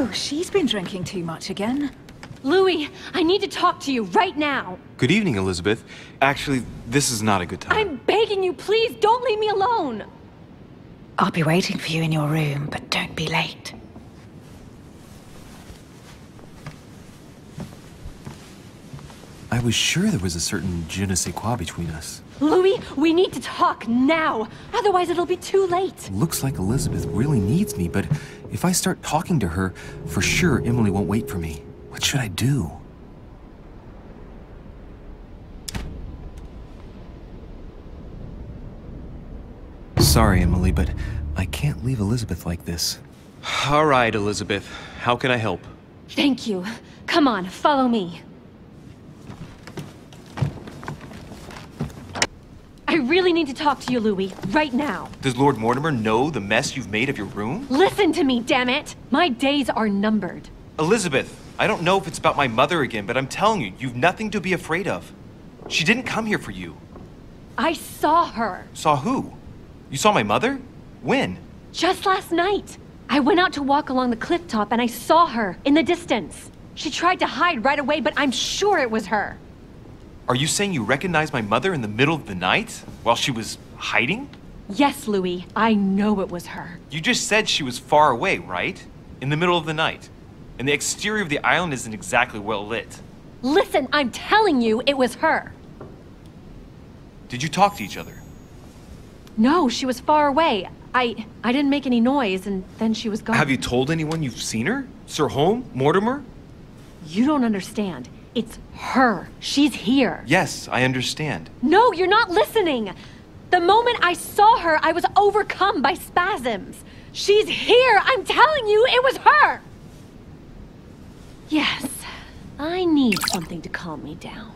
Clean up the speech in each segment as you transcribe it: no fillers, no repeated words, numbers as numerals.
Oh, she's been drinking too much again. Louis, I need to talk to you right now. Good evening, Elizabeth. Actually, this is not a good time. I'm begging you, please, don't leave me alone. I'll be waiting for you in your room, but don't be late. I was sure there was a certain je ne sais quoi between us. Louis, we need to talk now. Otherwise, it'll be too late. Looks like Elizabeth really needs me, but if I start talking to her, for sure Emily won't wait for me. What should I do? Sorry, Emily, but I can't leave Elizabeth like this. All right, Elizabeth. How can I help? Thank you. Come on, follow me. I really need to talk to you, Louis, right now. Does Lord Mortimer know the mess you've made of your room? Listen to me, damn it! My days are numbered. Elizabeth, I don't know if it's about my mother again, but I'm telling you, you've nothing to be afraid of. She didn't come here for you. I saw her. Saw who? You saw my mother? When? Just last night. I went out to walk along the cliff top and I saw her in the distance. She tried to hide right away, but I'm sure it was her. Are you saying you recognized my mother in the middle of the night while she was hiding? Yes, Louis, I know it was her. You just said she was far away, right? In the middle of the night. And the exterior of the island isn't exactly well lit. Listen, I'm telling you, it was her. Did you talk to each other? No, she was far away. I didn't make any noise, and then she was gone. Have you told anyone you've seen her? Sir Holm? Mortimer? You don't understand. It's her. She's here. Yes, I understand. No, you're not listening. The moment I saw her, I was overcome by spasms. She's here. I'm telling you, it was her. Yes, I need something to calm me down.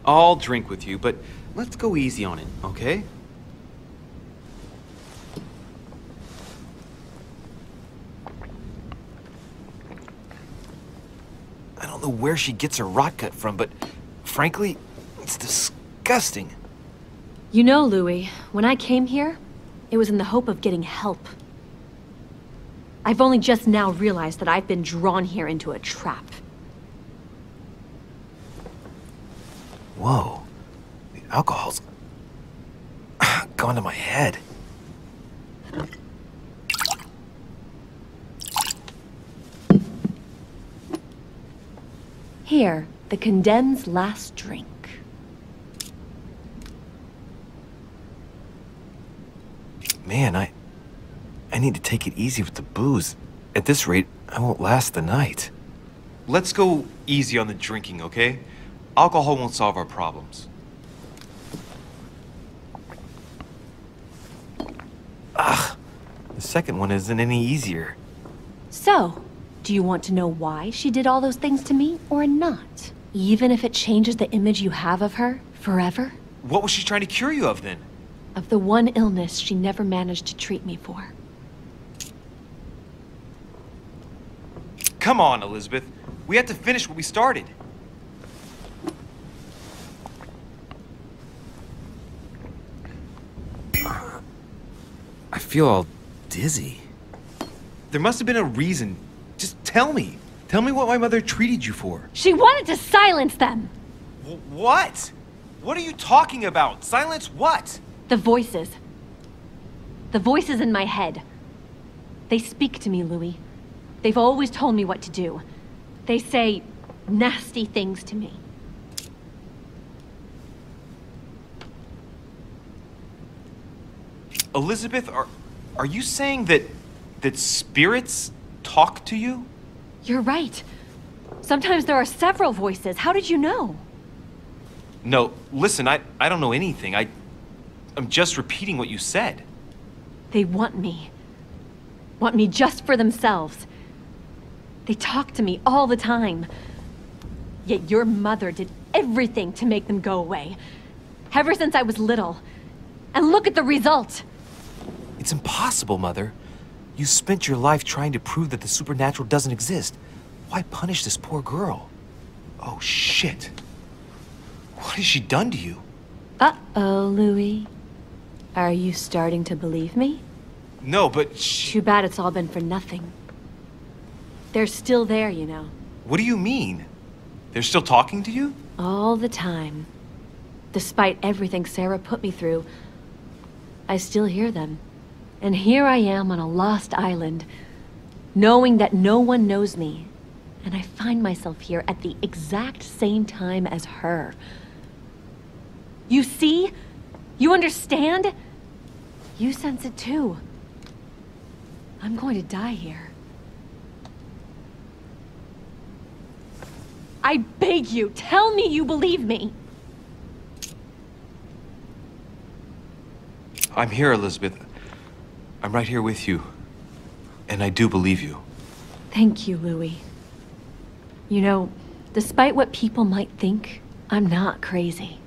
I'll drink with you, but let's go easy on it, okay? I don't know where she gets her rot gut from, but frankly, it's disgusting. You know, Louis, when I came here, it was in the hope of getting help. I've only just now realized that I've been drawn here into a trap. Whoa, the alcohol's gone to my head. Here, the condemned's last drink. Man, I need to take it easy with the booze. At this rate, I won't last the night. Let's go easy on the drinking, okay? Alcohol won't solve our problems. Ugh, the second one isn't any easier. So, do you want to know why she did all those things to me, or not? Even if it changes the image you have of her forever? What was she trying to cure you of then? Of the one illness she never managed to treat me for. Come on, Elizabeth. We have to finish what we started. I feel all dizzy. There must have been a reason. Just tell me. Tell me what my mother treated you for. She wanted to silence them! What? What are you talking about? Silence what? The voices. The voices in my head. They speak to me, Louis. They've always told me what to do. They say nasty things to me. Elizabeth, are you saying that spirits talk to you? You're right. Sometimes there are several voices. How did you know? No, listen, I don't know anything. I'm just repeating what you said. They want me. Want me just for themselves. They talk to me all the time. Yet your mother did everything to make them go away. Ever since I was little. And look at the result. It's impossible, Mother. You spent your life trying to prove that the supernatural doesn't exist. Why punish this poor girl? Oh, shit. What has she done to you? Uh-oh, Louis. Are you starting to believe me? No, but Too bad it's all been for nothing. They're still there, you know. What do you mean? They're still talking to you? All the time. Despite everything Sarah put me through, I still hear them. And here I am on a lost island, knowing that no one knows me. And I find myself here at the exact same time as her. You see? You understand? You sense it too. I'm going to die here. I beg you, tell me you believe me. I'm here, Elizabeth. I'm right here with you. And I do believe you. Thank you, Louis. You know, despite what people might think, I'm not crazy.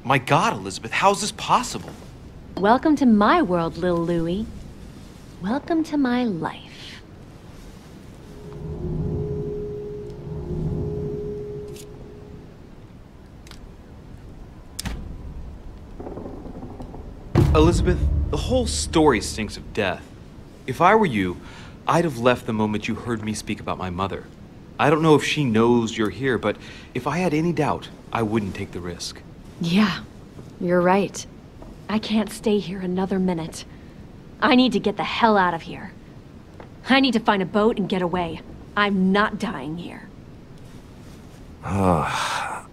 My God, Elizabeth, how is this possible? Welcome to my world, Lil Louis. Welcome to my life. Elizabeth, the whole story stinks of death. If I were you, I'd have left the moment you heard me speak about my mother. I don't know if she knows you're here, but if I had any doubt, I wouldn't take the risk. Yeah, you're right. I can't stay here another minute. I need to get the hell out of here. I need to find a boat and get away. I'm not dying here. I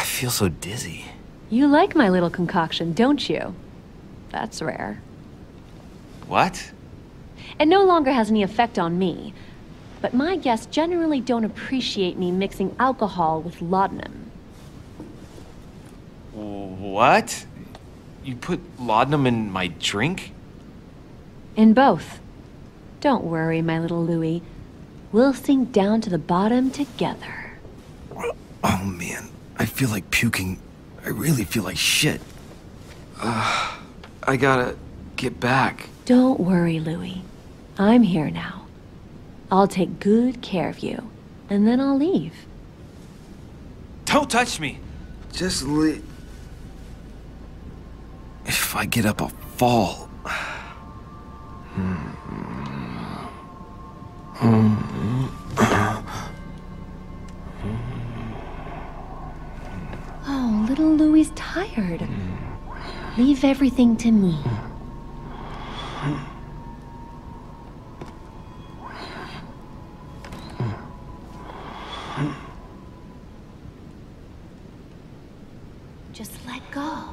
feel so dizzy. You like my little concoction, don't you? That's rare. What? It no longer has any effect on me, but my guests generally don't appreciate me mixing alcohol with laudanum. What? You put laudanum in my drink? In both. Don't worry, my little Louis. We'll sink down to the bottom together. Oh man, I feel like puking. I really feel like shit. I gotta get back. Don't worry, Louis. I'm here now. I'll take good care of you, and then I'll leave. Don't touch me! Just leave. If I get up, I'll fall. Oh, little Louie's tired. Leave everything to me. Just let go.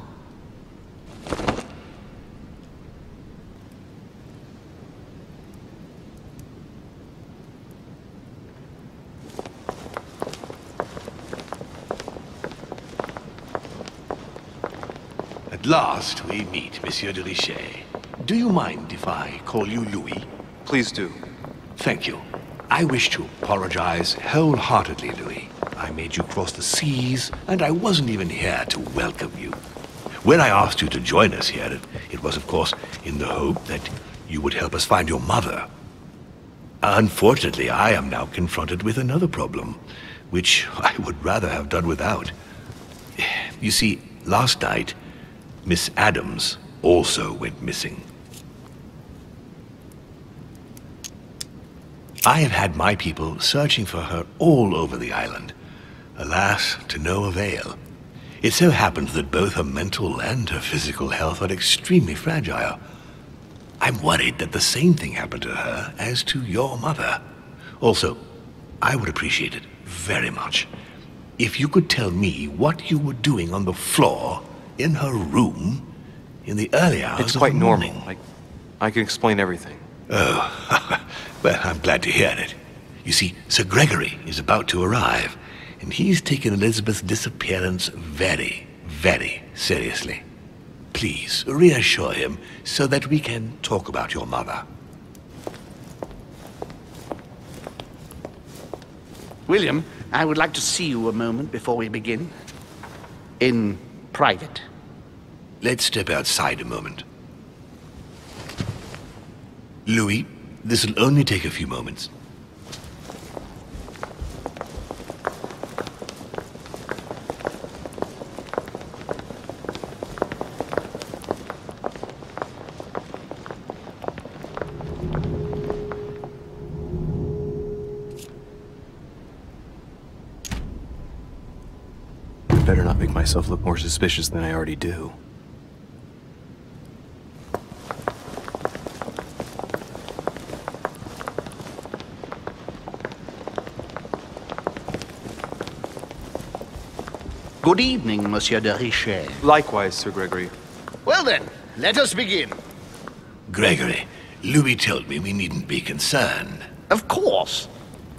At last we meet, Monsieur de Richet. Do you mind if I call you Louis? Please do. Thank you. I wish to apologize wholeheartedly, Louis. I made you cross the seas, and I wasn't even here to welcome you. When I asked you to join us here, it was, of course, in the hope that you would help us find your mother. Unfortunately, I am now confronted with another problem, which I would rather have done without. You see, last night, Miss Adams also went missing. I have had my people searching for her all over the island. Alas, to no avail. It so happens that both her mental and her physical health are extremely fragile. I'm worried that the same thing happened to her as to your mother. Also, I would appreciate it very much if you could tell me what you were doing on the floor in her room in the early hours It's of quite the morning. normal. I can explain everything. Oh, well, I'm glad to hear it. You see, Sir Gregory is about to arrive, and he's taken Elizabeth's disappearance very, very seriously. Please, reassure him so that we can talk about your mother. William, I would like to see you a moment before we begin. In private. Let's step outside a moment. Louis, this will only take a few moments. Better not make myself look more suspicious than I already do. Good evening, Monsieur de Richet. Likewise, Sir Gregory. Well then, let us begin. Gregory, Louis told me we needn't be concerned. Of course.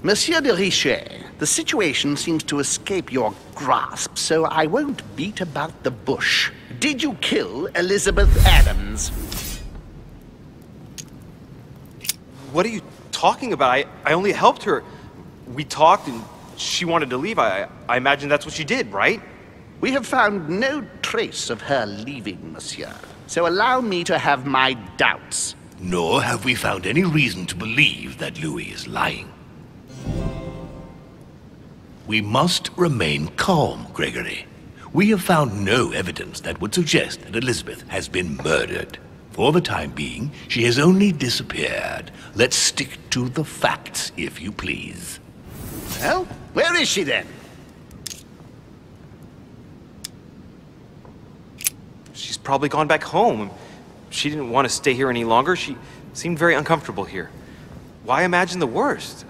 Monsieur de Richet, the situation seems to escape your grasp, so I won't beat about the bush. Did you kill Elizabeth Adams? What are you talking about? I only helped her. We talked and she wanted to leave. I imagine that's what she did, right? We have found no trace of her leaving, monsieur. So allow me to have my doubts. Nor have we found any reason to believe that Louis is lying. We must remain calm, Gregory. We have found no evidence that would suggest that Elizabeth has been murdered. For the time being, she has only disappeared. Let's stick to the facts, if you please. Well, where is she then? She's probably gone back home. She didn't want to stay here any longer. She seemed very uncomfortable here. Why imagine the worst?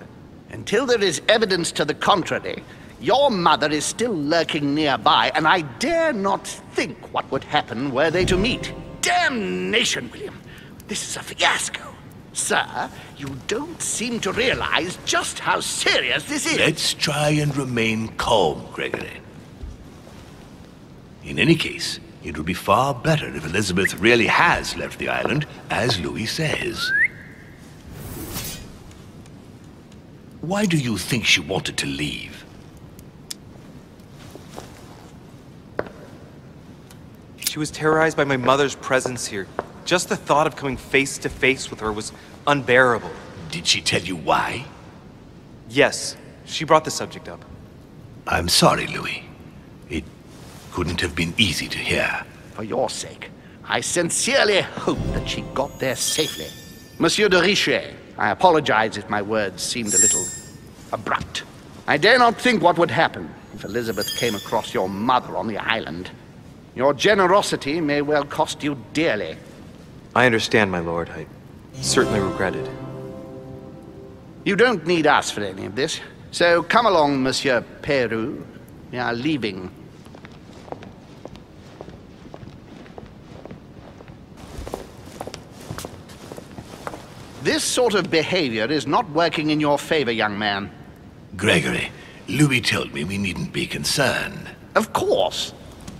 Until there is evidence to the contrary, your mother is still lurking nearby, and I dare not think what would happen were they to meet. Damnation, William! This is a fiasco. Sir, you don't seem to realize just how serious this is. Let's try and remain calm, Gregory. In any case, it would be far better if Elizabeth really has left the island, as Louis says. Why do you think she wanted to leave? She was terrorized by my mother's presence here. Just the thought of coming face to face with her was unbearable. Did she tell you why? Yes, she brought the subject up. I'm sorry, Louis. It couldn't have been easy to hear. For your sake, I sincerely hope that she got there safely. Monsieur de Richet, I apologize if my words seemed a little abrupt. I dare not think what would happen if Elizabeth came across your mother on the island. Your generosity may well cost you dearly. I understand, my lord. I certainly regret it. You don't need us for any of this. So come along, Monsieur Peru. We are leaving. This sort of behavior is not working in your favor, young man. Gregory, Louis told me we needn't be concerned. Of course.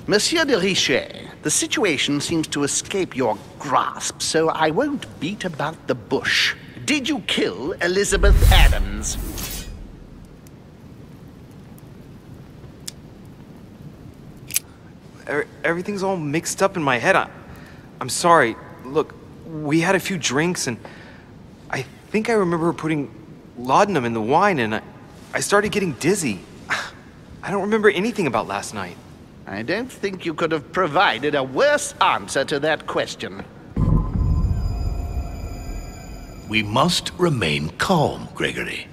Monsieur de Richet, the situation seems to escape your grasp, so I won't beat about the bush. Did you kill Elizabeth Adams? Everything's all mixed up in my head. I'm sorry. Look, we had a few drinks and I think I remember putting laudanum in the wine and I started getting dizzy. I don't remember anything about last night. I don't think you could have provided a worse answer to that question. We must remain calm, Gregory.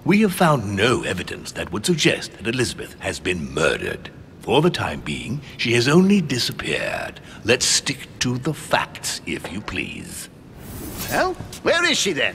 We have found no evidence that would suggest that Elizabeth has been murdered. For the time being, she has only disappeared. Let's stick to the facts, if you please. Well, where is she then?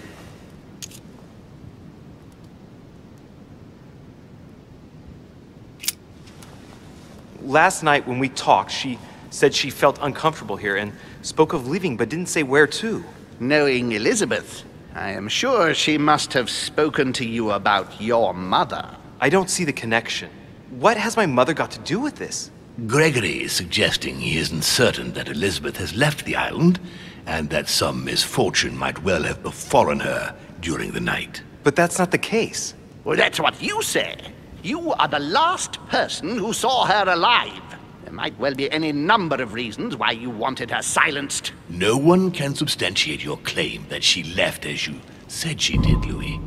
Last night when we talked, she said she felt uncomfortable here and spoke of leaving but didn't say where to. Knowing Elizabeth, I am sure she must have spoken to you about your mother. I don't see the connection. What has my mother got to do with this? Gregory is suggesting he isn't certain that Elizabeth has left the island, and that some misfortune might well have befallen her during the night. But that's not the case. Well, that's what you say. You are the last person who saw her alive. There might well be any number of reasons why you wanted her silenced. No one can substantiate your claim that she left as you said she did, Louis.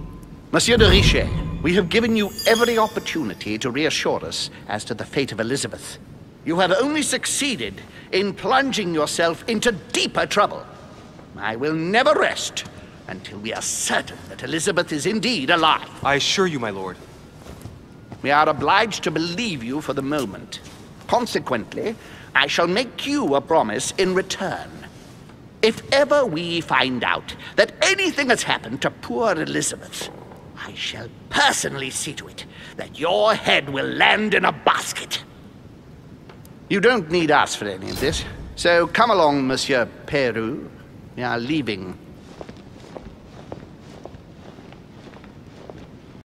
Monsieur de Richet, we have given you every opportunity to reassure us as to the fate of Elizabeth. You have only succeeded in plunging yourself into deeper trouble. I will never rest until we are certain that Elizabeth is indeed alive. I assure you, my lord. We are obliged to believe you for the moment. Consequently, I shall make you a promise in return. If ever we find out that anything has happened to poor Elizabeth, I shall personally see to it that your head will land in a basket. You don't need us for any of this, so come along, Monsieur Peru. We are leaving